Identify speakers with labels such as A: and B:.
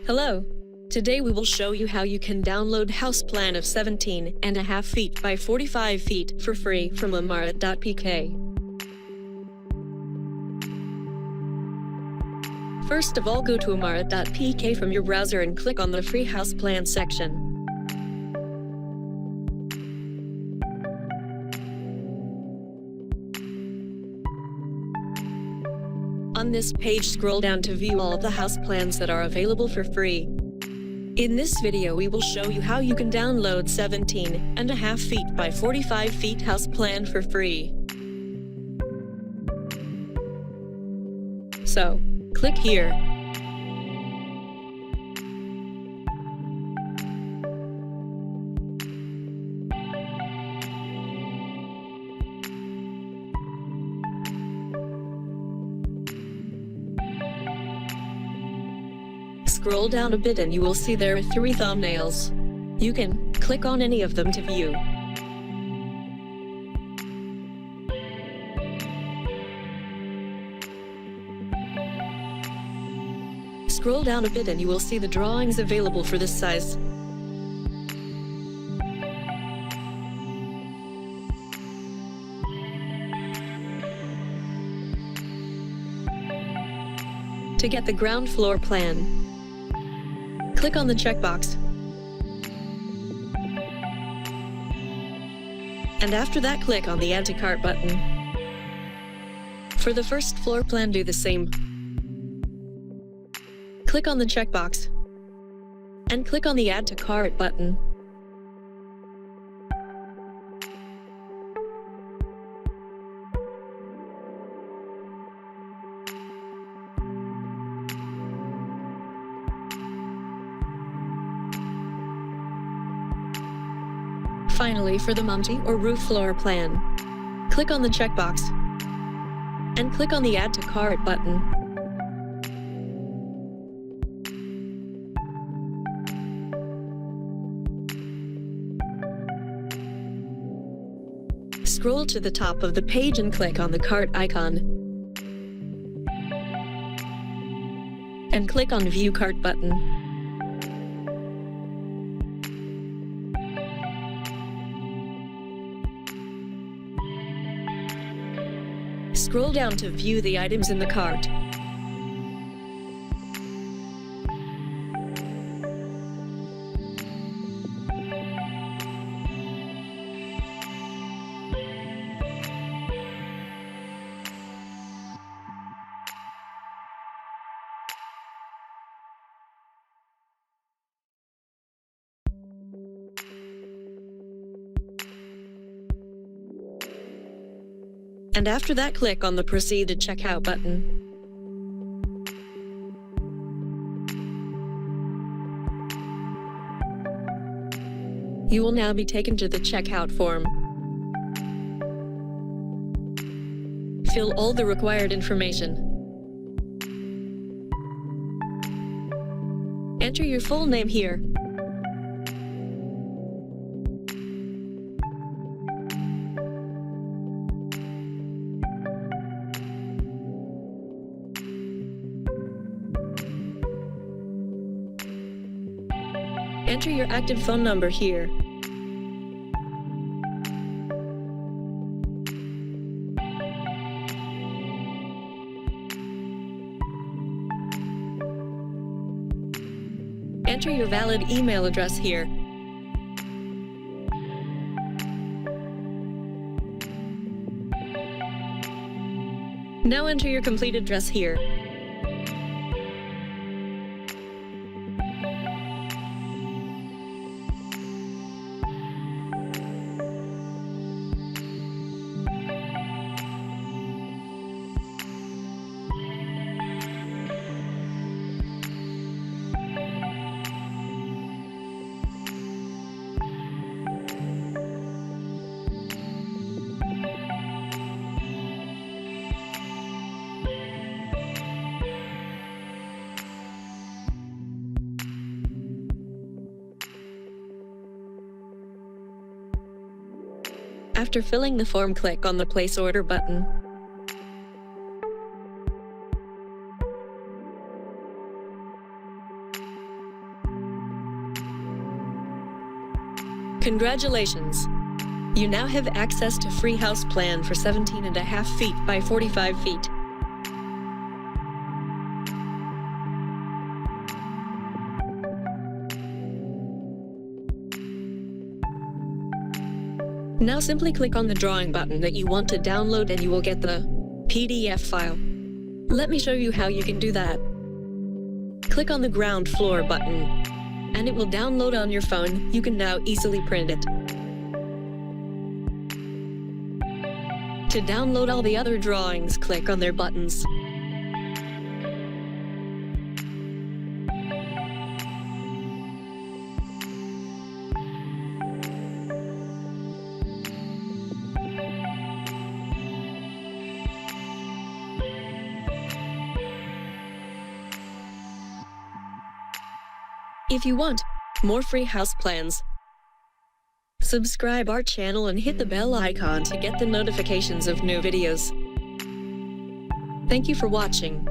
A: Hello. Today we will show you how you can download house plan of 17.5 feet by 45 feet for free from Emaraat.pk. First of all, go to Emaraat.pk from your browser and click on the free house plan section. On this page, scroll down to view all of the house plans that are available for free. In this video, we will show you how you can download 17.5 feet by 45 feet house plan for free. So, click here. Scroll down a bit and you will see there are 3 thumbnails. You can click on any of them to view. Scroll down a bit and you will see the drawings available for this size. To get the ground floor plan, click on the checkbox. And after that, click on the Add to Cart button. For the first floor plan, do the same. Click on the checkbox and click on the Add to Cart button. Finally, for the multi or roof floor plan, click on the checkbox and click on the Add to Cart button. Scroll to the top of the page and click on the cart icon and click on View Cart button. Scroll down to view the items in the cart. And after that, click on the Proceed to Checkout button. You will now be taken to the checkout form. Fill all the required information. Enter your full name here. Enter your active phone number here. Enter your valid email address here. Now enter your complete address here. After filling the form, click on the Place Order button. Congratulations! You now have access to free house plan for 17.5 feet by 45 feet. Now simply click on the drawing button that you want to download and you will get the PDF file. Let me show you how you can do that. Click on the ground floor button and it will download on your phone. You can now easily print it. To download all the other drawings, click on their buttons. If you want more free house plans, subscribe our channel and hit the bell icon to get the notifications of new videos. Thank you for watching.